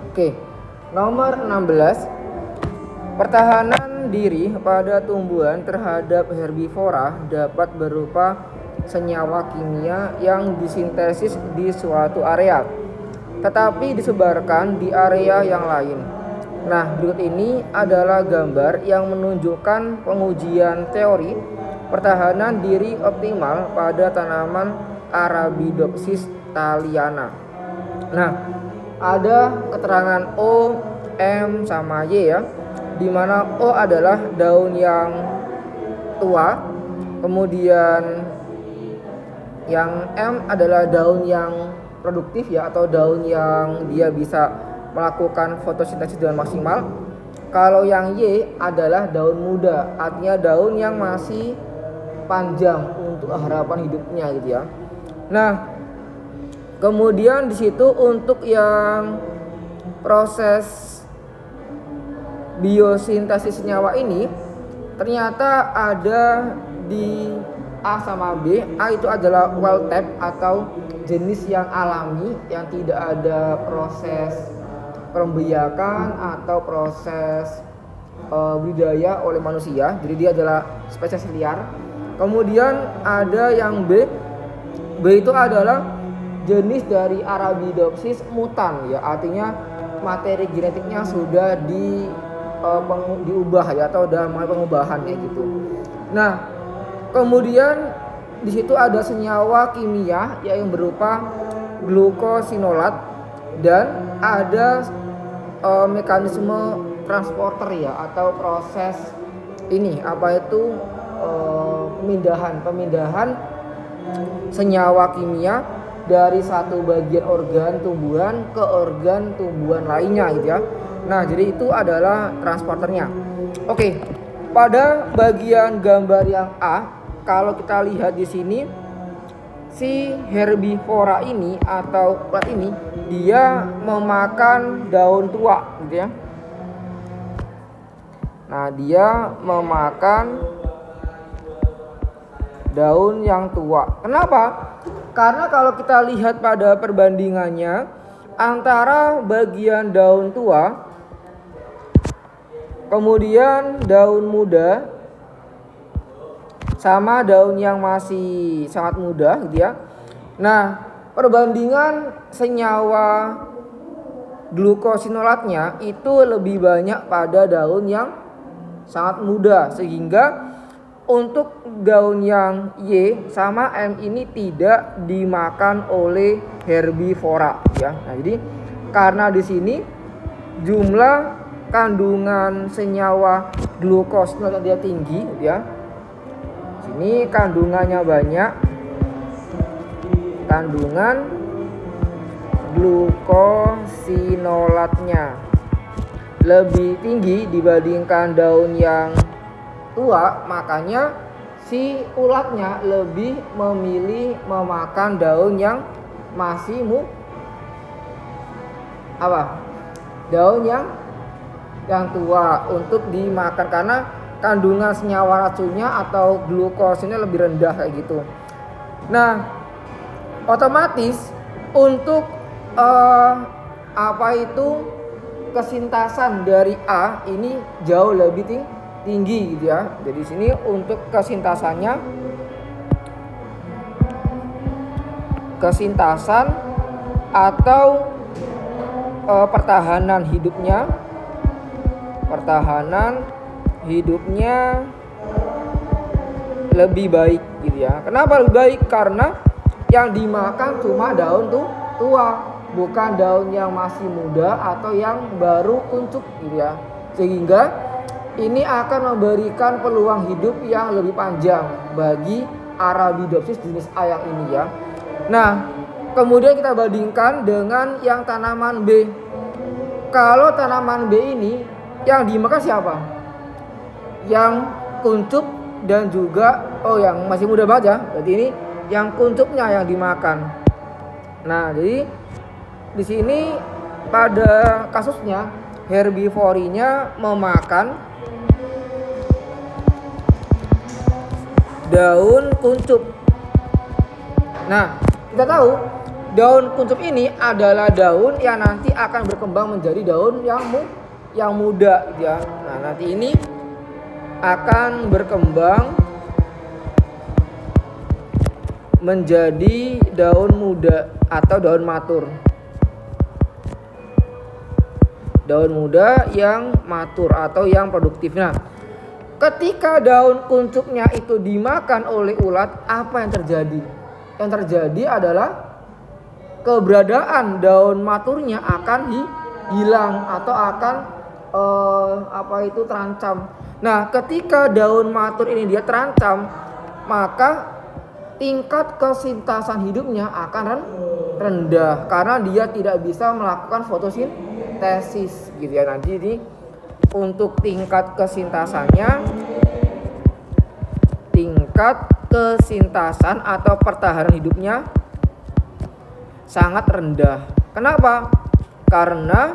Oke, nomor 16. Pertahanan diri pada tumbuhan terhadap herbivora dapat berupa senyawa kimia yang disintesis di suatu area, tetapi disebarkan di area yang lain. Nah, berikut ini adalah gambar yang menunjukkan pengujian teori pertahanan diri optimal pada tanaman Arabidopsis thaliana. Nah, ada keterangan O, M, sama Y ya, di mana O adalah daun yang tua, kemudian yang M adalah daun yang produktif ya, atau daun yang dia bisa melakukan fotosintesis dengan maksimal. Kalau yang Y adalah daun muda, artinya daun yang masih panjang untuk harapan hidupnya gitu ya. Nah, kemudian di situ untuk yang proses biosintesis senyawa ini ternyata ada di A sama B. A itu adalah wild type atau jenis yang alami yang tidak ada proses perembiakan atau proses budidaya oleh manusia. Jadi dia adalah spesies liar. Kemudian ada yang B. B itu adalah jenis dari Arabidopsis mutan ya, artinya materi genetiknya sudah diubah ya, atau udah mulai pengubahan kayak gitu. Nah, kemudian di situ ada senyawa kimia yang berupa glukosinolat dan ada mekanisme transporter ya, atau proses ini apa itu pemindahan senyawa kimia dari satu bagian organ tumbuhan ke organ tumbuhan lainnya gitu ya. Nah, jadi itu adalah transporternya. Oke, pada bagian gambar yang A, kalau kita lihat di sini, si herbivora ini atau ulat ini dia memakan daun tua gitu ya. Nah, dia memakan daun yang tua. Kenapa? Karena kalau kita lihat pada perbandingannya antara bagian daun tua kemudian daun muda sama daun yang masih sangat muda gitu ya. Nah, perbandingan senyawa glukosinolatnya itu lebih banyak pada daun yang sangat muda, sehingga untuk daun yang Y sama M ini tidak dimakan oleh herbivora ya. Nah, jadi karena di sini jumlah kandungan senyawa glukosinolat dia tinggi ya. Sini kandungannya banyak. Kandungan glukosinolatnya lebih tinggi dibandingkan daun yang tua, makanya si ulatnya lebih memilih memakan daun yang masih daun yang tua untuk dimakan, karena kandungan senyawa racunnya atau glukosinnya lebih rendah kayak gitu. Nah, otomatis untuk kesintasan dari A ini jauh lebih tinggi gitu ya. Jadi sini untuk kesintasan atau pertahanan hidupnya lebih baik gitu ya. Kenapa lebih baik? Karena yang dimakan cuma daun tua, bukan daun yang masih muda atau yang baru kuncup gitu ya. Sehingga ini akan memberikan peluang hidup yang lebih panjang bagi Arabidopsis jenis A yang ini ya. Nah, kemudian kita bandingkan dengan yang tanaman B. Kalau tanaman B ini yang dimakan siapa? Yang kuncup dan juga yang masih muda banget ya. Berarti ini yang kuncupnya yang dimakan. Nah, jadi di sini pada kasusnya herbivorinya memakan daun kuncup. Nah, kita tahu daun kuncup ini adalah daun yang nanti akan berkembang menjadi daun yang muda gitu ya. Nah, nanti ini akan berkembang menjadi daun muda atau daun matur. Daun muda yang matur atau yang produktif. Nah, ketika daun kuncupnya itu dimakan oleh ulat, apa yang terjadi? Yang terjadi adalah keberadaan daun maturnya akan hilang atau akan terancam. Nah, ketika daun matur ini dia terancam, maka tingkat kesintasan hidupnya akan rendah karena dia tidak bisa melakukan fotosintesis gitu ya. Nanti ini untuk tingkat kesintasan atau pertahanan hidupnya sangat rendah. Kenapa? Karena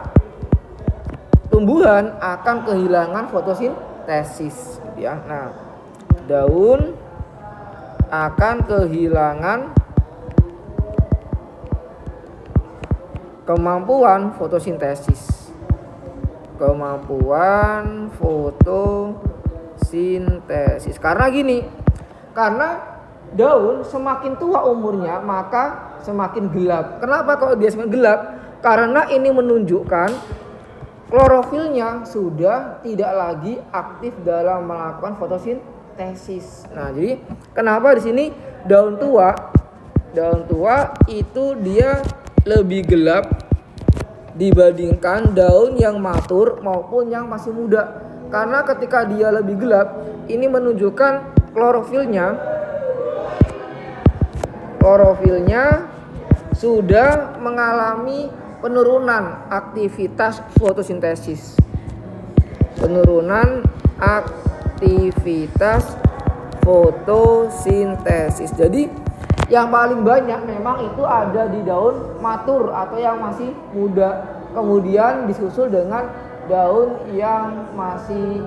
tumbuhan akan kehilangan fotosintesis gitu ya. Nah, daun akan kehilangan kemampuan fotosintesis. Karena gini, karena daun semakin tua umurnya maka semakin gelap. Kenapa kalau dia semakin gelap? Karena ini menunjukkan klorofilnya sudah tidak lagi aktif dalam melakukan fotosintesis. Nah, jadi kenapa di sini daun tua itu dia lebih gelap dibandingkan daun yang matur maupun yang masih muda. Karena ketika dia lebih gelap, ini menunjukkan klorofilnya sudah mengalami penurunan aktivitas fotosintesis. Jadi yang paling banyak memang itu ada di daun matur atau yang masih muda. Kemudian disusul dengan daun yang masih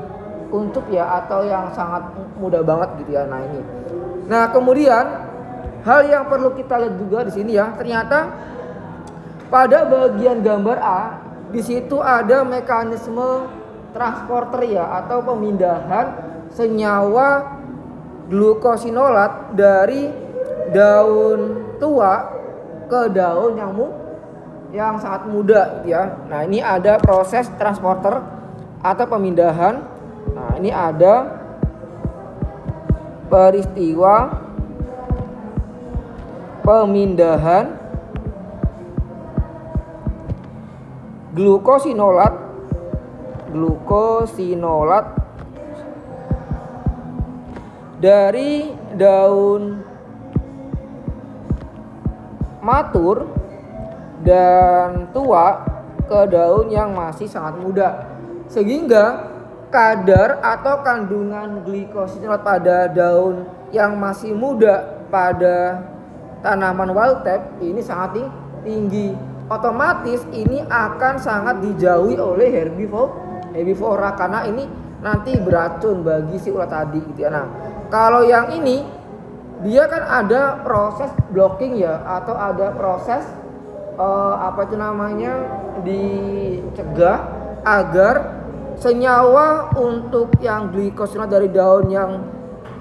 kuncup ya atau yang sangat muda banget gitu ya. Nah, ini. Nah, kemudian hal yang perlu kita lihat juga di sini ya, ternyata pada bagian gambar A di situ ada mekanisme transporter ya atau pemindahan senyawa glukosinolat dari daun tua ke daun yang sangat muda ya. Nah, ini ada proses transporter atau pemindahan. Nah, ini ada peristiwa pemindahan glukosinolat dari daun matur dan tua ke daun yang masih sangat muda, sehingga kadar atau kandungan glikosinolat pada daun yang masih muda pada tanaman wild type ini sangat tinggi. Otomatis ini akan sangat dijauhi oleh herbivora karena ini nanti beracun bagi si ulat tadi gitu ya. Nah, kalau yang ini dia kan ada proses blocking ya atau ada proses dicegah agar senyawa untuk yang glikosinolat dari daun yang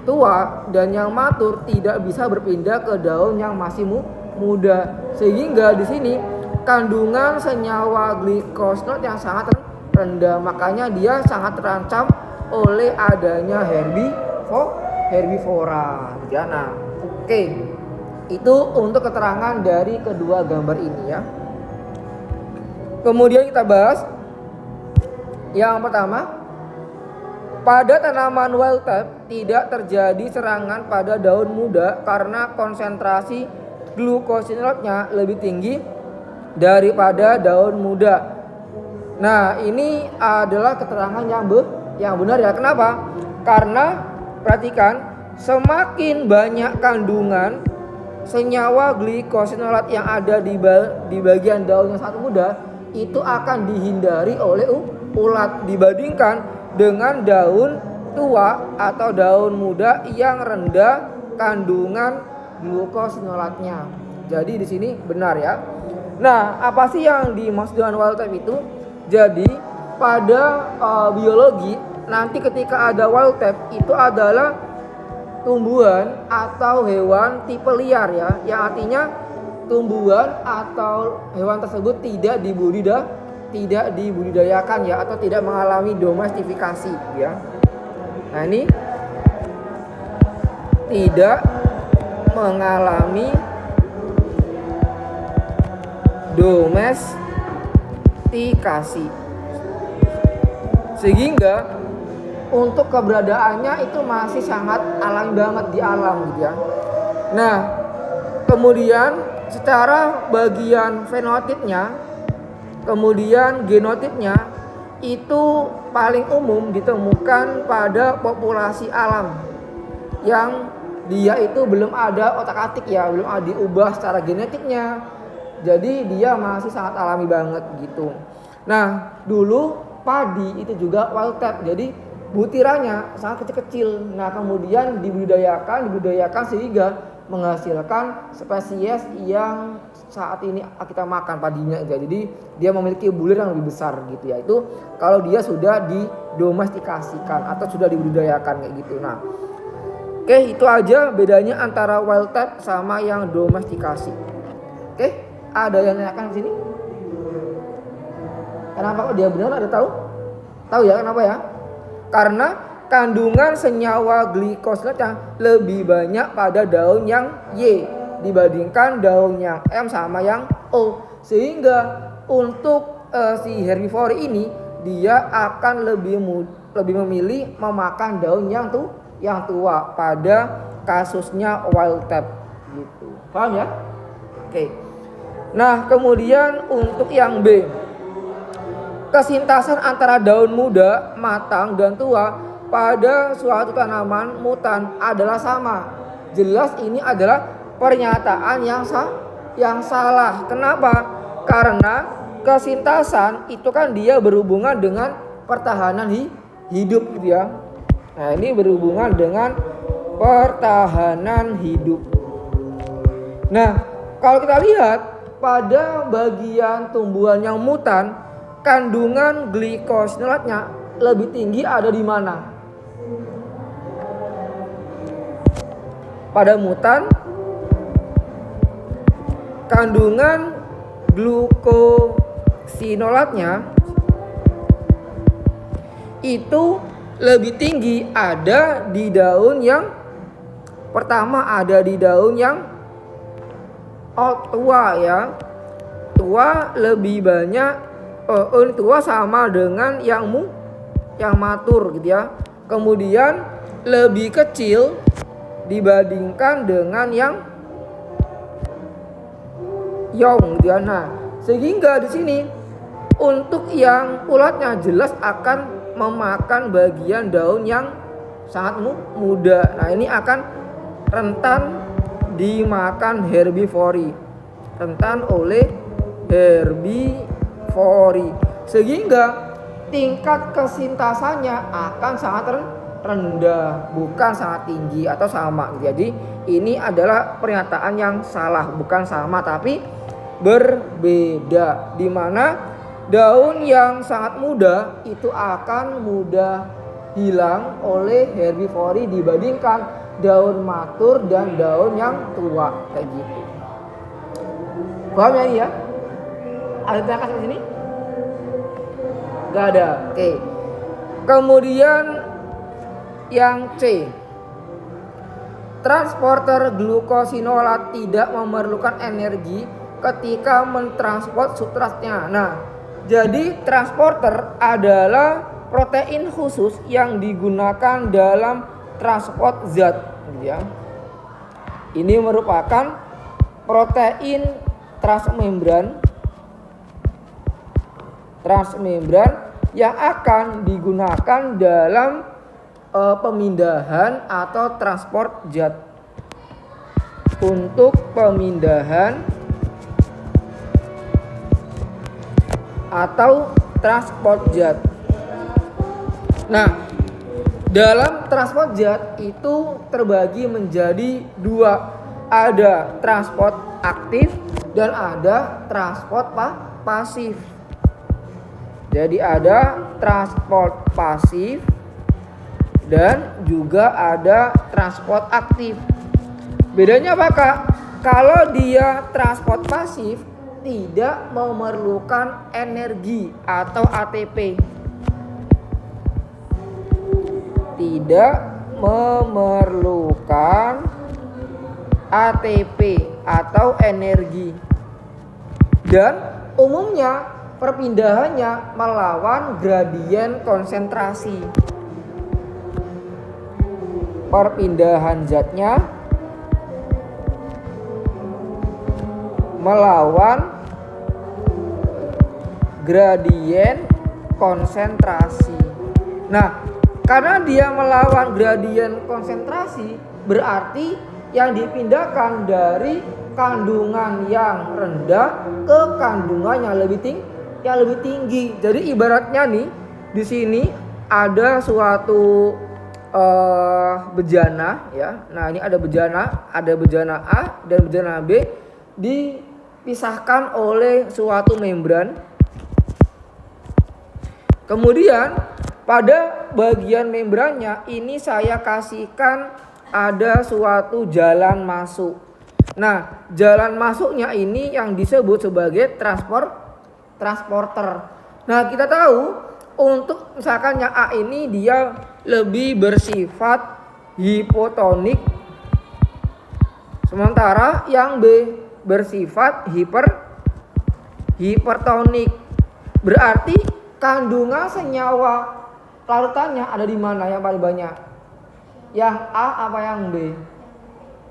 tua dan yang matur tidak bisa berpindah ke daun yang masih muda, sehingga di sini kandungan senyawa glikosinolat yang sangat rendah, makanya dia sangat terancam oleh adanya herbivora. Ya, nah, oke. Itu untuk keterangan dari kedua gambar ini ya. Kemudian kita bahas yang pertama, pada tanaman wild type tidak terjadi serangan pada daun muda karena konsentrasi glukosinolatnya lebih tinggi daripada daun muda. Nah, ini adalah keterangan yang benar ya. Kenapa? Karena perhatikan, semakin banyak kandungan senyawa glikosinolat yang ada di bagian daun yang sangat muda itu akan dihindari oleh ulat dibandingkan dengan daun tua atau daun muda yang rendah kandungan glukosinolatnya. Jadi di sini benar ya. Nah, apa sih yang dimaksud dengan wild type itu? Jadi pada biologi nanti ketika ada wild type itu adalah tumbuhan atau hewan tipe liar ya, yang artinya tumbuhan atau hewan tersebut tidak dibudidayakan ya, atau tidak mengalami domestifikasi ya. Nah, ini tidak mengalami domestikasi, sehingga untuk keberadaannya itu masih sangat alami banget di alam gitu ya. Nah, kemudian secara bagian fenotipnya, kemudian genotipnya itu paling umum ditemukan pada populasi alam yang dia itu belum ada otak-atik ya, belum ada diubah secara genetiknya. Jadi dia masih sangat alami banget gitu. Nah, dulu padi itu juga wild type. Jadi butirannya sangat kecil-kecil. Nah, kemudian dibudidayakan sehingga menghasilkan spesies yang saat ini kita makan padinya ya. Jadi dia memiliki bulir yang lebih besar gitu ya. Itu kalau dia sudah didomestikasikan atau sudah dibudidayakan kayak gitu. Nah, oke, itu aja bedanya antara wild type sama yang domestikasi. Oke, ada yang nanyakan di sini? Kenapa kok dia benar? Ada tahu? Tahu ya kenapa ya? Karena kandungan senyawa glikosinatnya lebih banyak pada daun yang Y dibandingkan daun yang M sama yang O. Sehingga untuk si herbivore ini dia akan lebih memilih memakan daun yang tua pada kasusnya wild type gitu. Paham ya? Oke. Nah, kemudian untuk yang B, kesintasan antara daun muda, matang, dan tua pada suatu tanaman mutan adalah sama. Jelas ini adalah pernyataan yang salah. Kenapa? Karena kesintasan itu kan dia berhubungan dengan pertahanan hidup gitu ya. Nah, ini berhubungan dengan pertahanan hidup. Nah, kalau kita lihat pada bagian tumbuhan yang mutan, kandungan glikosinolatnya lebih tinggi ada di mana? Pada mutan, kandungan glukosinolatnya itu lebih tinggi ada di daun yang pertama, ada di daun yang tua ya. Tua lebih banyak, tua sama dengan yang matur gitu ya. Kemudian lebih kecil dibandingkan dengan yang young gitu ya. Nah, sehingga di sini untuk yang ulatnya jelas akan memakan bagian daun yang sangat muda. Nah, ini akan rentan dimakan herbivori, rentan oleh herbivori, sehingga tingkat kesintasannya akan sangat rendah, bukan sangat tinggi atau sama. Jadi ini adalah pernyataan yang salah, bukan sama tapi berbeda, di mana daun yang sangat muda itu akan mudah hilang oleh herbivori dibandingkan daun matur dan daun yang tua kayak gitu. Paham ya ini ya? Ada tanya di sini? Gak ada. Oke. Kemudian yang C, transporter glukosinolat tidak memerlukan energi ketika mentransport substratnya. Nah, jadi transporter adalah protein khusus yang digunakan dalam transport zat ya. Ini merupakan protein transmembran yang akan digunakan dalam pemindahan atau transport zat. Untuk pemindahan atau transport zat. Nah, dalam transport zat itu terbagi menjadi dua. Ada transport aktif dan ada transport pasif. Jadi ada transport pasif dan juga ada transport aktif. Bedanya apa Kak? Kalau dia transport pasif tidak memerlukan energi atau ATP. Tidak memerlukan ATP atau energi. Dan umumnya perpindahannya melawan gradien konsentrasi. Perpindahan zatnya melawan gradien konsentrasi. Nah, karena dia melawan gradien konsentrasi, berarti yang dipindahkan dari kandungan yang rendah ke kandungan yang lebih tinggi. Jadi ibaratnya nih, di sini ada suatu bejana ya. Nah, ini ada bejana A dan bejana B dipisahkan oleh suatu membran. Kemudian pada bagian membrannya ini saya kasihkan ada suatu jalan masuk. Nah, jalan masuknya ini yang disebut sebagai transporter. Nah, kita tahu untuk misalkan yang A ini dia lebih bersifat hipotonik, sementara yang B bersifat hipertonik. Berarti kandungan senyawa larutannya ada di mana yang paling banyak? Yang A apa yang B?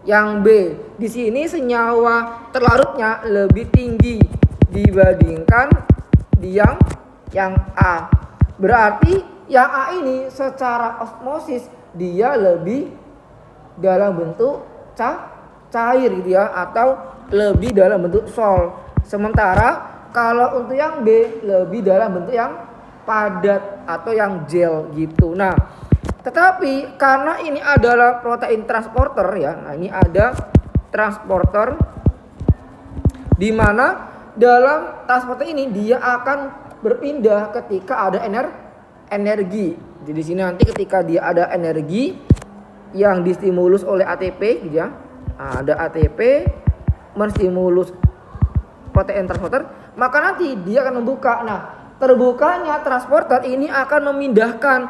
Yang B. Di sini senyawa terlarutnya lebih tinggi dibandingkan di yang A. Berarti yang A ini secara osmosis dia lebih dalam bentuk cair gitu ya, atau lebih dalam bentuk sol. Sementara kalau untuk yang B lebih dalam bentuk yang padat atau yang gel gitu. Nah, tetapi karena ini adalah protein transporter ya. Nah, ini ada transporter di mana dalam transporter ini dia akan berpindah ketika ada energi. Jadi di sini nanti ketika dia ada energi yang distimulus oleh ATP gitu ya. Nah, ada ATP menstimulus protein transporter, maka nanti dia akan membuka. Nah, terbukanya transporter ini akan memindahkan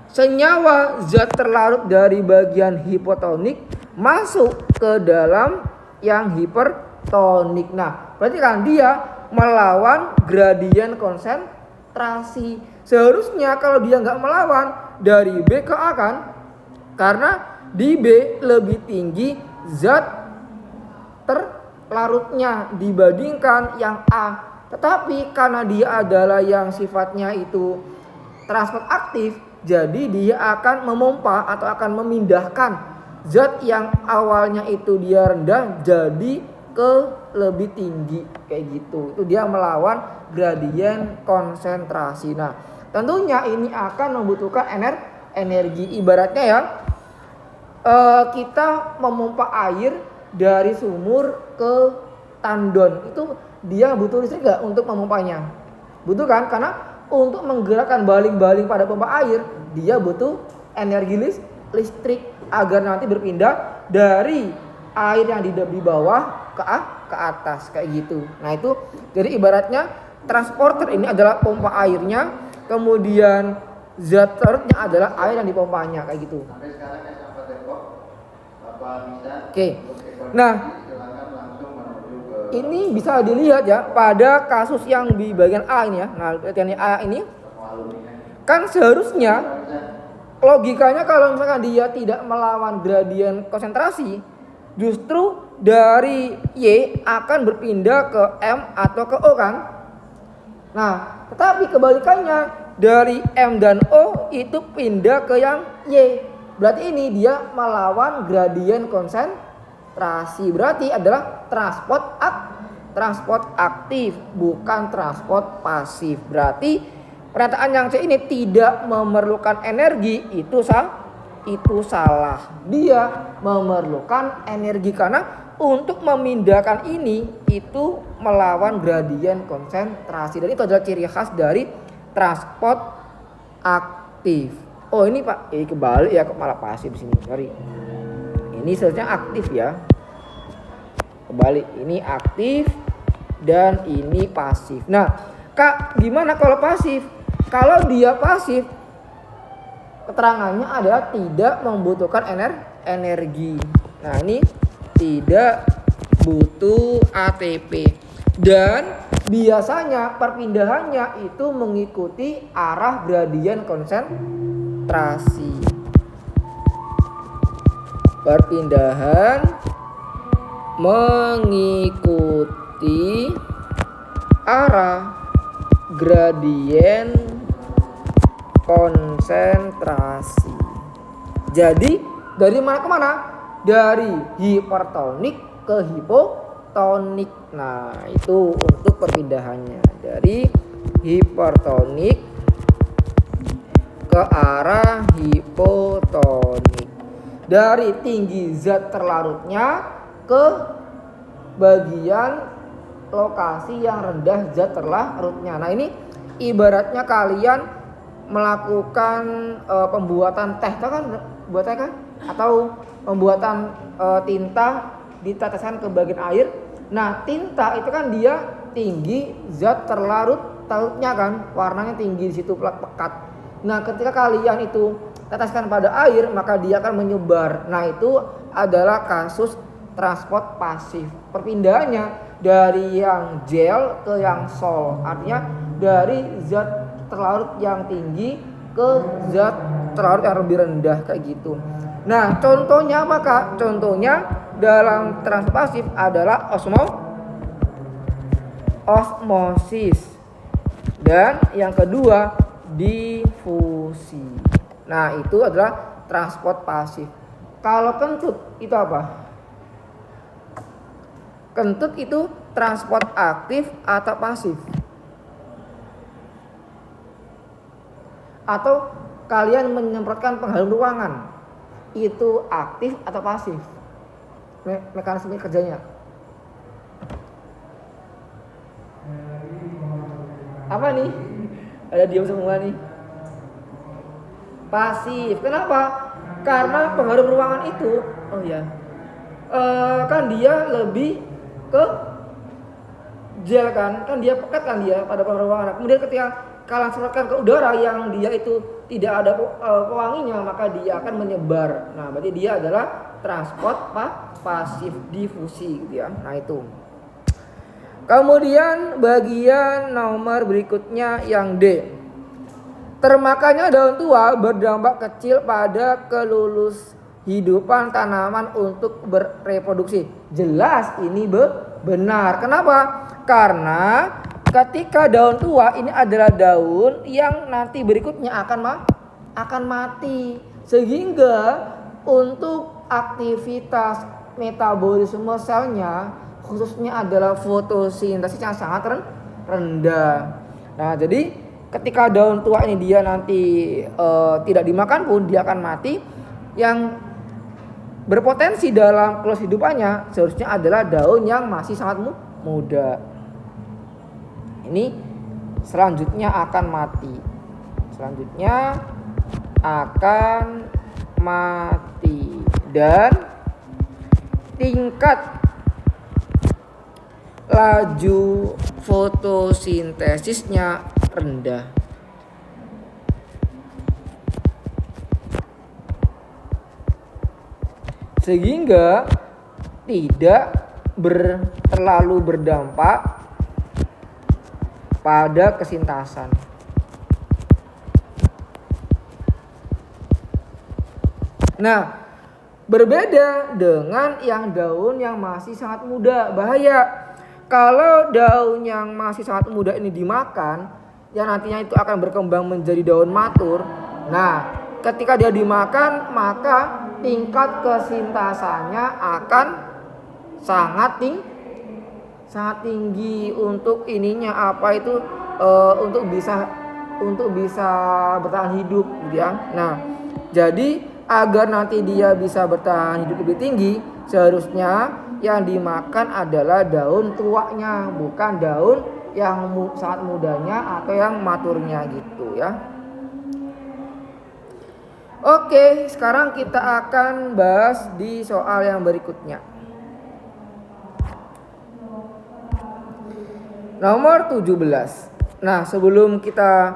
senyawa zat terlarut dari bagian hipotonik masuk ke dalam yang hipertonik. Nah, berarti kan dia melawan gradien konsentrasi. Seharusnya kalau dia nggak melawan dari B ke A kan, karena di B lebih tinggi zat terlarutnya dibandingkan yang A. Tetapi karena dia adalah yang sifatnya itu transport aktif, jadi dia akan memompa atau akan memindahkan zat yang awalnya itu dia rendah jadi ke lebih tinggi kayak gitu. Itu dia melawan gradien konsentrasi. Nah, tentunya ini akan membutuhkan energi. Ibaratnya ya, kita memompa air dari sumur ke tandon, itu dia butuh listrik gak untuk memompanya? Butuh kan? Karena untuk menggerakkan baling-baling pada pompa air dia butuh energi listrik agar nanti berpindah dari air yang di bawah ke atas kayak gitu. Nah, itu jadi ibaratnya transporter ini adalah pompa airnya, kemudian zat terlarutnya adalah air yang dipompanya kayak gitu. Sampai sekarang ya sampai Depok, Bapak bisa. Oke. Nah, ini bisa dilihat ya pada kasus yang di bagian A ini ya. Nah, bagian A ini kan seharusnya logikanya kalau misalkan dia tidak melawan gradien konsentrasi, justru dari Y akan berpindah ke M atau ke O kan. Nah, tetapi kebalikannya, dari M dan O itu pindah ke yang Y. Berarti ini dia melawan gradien konsentrasi. Berarti adalah transport aktif, bukan transport pasif. Berarti pernyataan yang C ini tidak memerlukan energi itu itu salah. Dia memerlukan energi karena untuk memindahkan ini itu melawan gradien konsentrasi, dan itu adalah ciri khas dari transport aktif. Oh ini Pak, ini kebalik ya, malah pasif di sini. Sorry. Ini seharusnya aktif ya. Kebalik, ini aktif dan ini pasif. Nah, Kak, gimana kalau pasif? Kalau dia pasif, keterangannya adalah tidak membutuhkan energi. Nah, ini tidak butuh ATP, dan biasanya perpindahannya itu mengikuti arah gradien konsentrasi. Perpindahan mengikuti arah gradien konsentrasi. Jadi dari mana ke mana? Dari hipertonik ke hipotonik. Nah, itu untuk perpindahannya dari hipertonik ke arah hipotonik. Dari tinggi zat terlarutnya ke bagian lokasi yang rendah zat terlarutnya. Nah, ini ibaratnya kalian melakukan pembuatan teh, kan buat teh kan, atau pembuatan tinta diteteskan ke bagian air. Nah, tinta itu kan dia tinggi zat terlarutnya kan, warnanya tinggi, di situ pekat. Nah, ketika kalian itu teteskan pada air, maka dia akan menyebar. Nah, itu adalah kasus transport pasif. Perpindahannya dari yang gel ke yang sol, artinya dari zat terlarut yang tinggi ke zat terlarut yang lebih rendah, kayak gitu. Nah, contohnya apa Kak? Contohnya dalam transport pasif adalah osmosis, dan yang kedua difusi. Nah, itu adalah transport pasif. Kalau kentut itu apa? Kentut itu transport aktif atau pasif? Atau kalian menyemprotkan pengharum ruangan, itu aktif atau pasif? Mekanisme kerjanya apa nih? Ada diam semua nih. Pasif. Kenapa? Karena pengharum ruangan itu, kan dia lebih ke gel kan dia pekat kan dia pada pengharum ruangan. Kemudian ketika kalian semprotkan ke udara yang dia itu tidak ada pewanginya, maka dia akan menyebar. Nah, berarti dia adalah transport pasif difusi gitu ya. Nah, itu. Kemudian bagian nomor berikutnya yang D. Termakannya daun tua berdampak kecil pada kelulus hidupan tanaman untuk bereproduksi. Jelas ini benar. Kenapa? Karena ketika daun tua ini adalah daun yang nanti berikutnya akan mati, sehingga untuk aktivitas metabolisme selnya, khususnya adalah fotosintesis yang sangat rendah. Nah, jadi ketika daun tua ini dia nanti tidak dimakan pun dia akan mati. Yang berpotensi dalam kelulus hidupannya seharusnya adalah daun yang masih sangat muda. Ini selanjutnya akan mati. Dan tingkat laju fotosintesisnya rendah. Sehingga tidak terlalu berdampak pada kesintasan. Nah, berbeda dengan yang daun yang masih sangat muda, bahaya. Kalau daun yang masih sangat muda ini dimakan, yang nantinya itu akan berkembang menjadi daun matur. Nah, ketika dia dimakan, maka tingkat kesintasannya akan sangat tinggi untuk ininya untuk bisa bertahan hidup gitu ya. Nah, jadi agar nanti dia bisa bertahan hidup lebih tinggi, seharusnya yang dimakan adalah daun tuanya, bukan daun yang saat mudanya atau yang maturnya gitu ya. Oke, sekarang kita akan bahas di soal yang berikutnya. Nomor 17. Nah, sebelum kita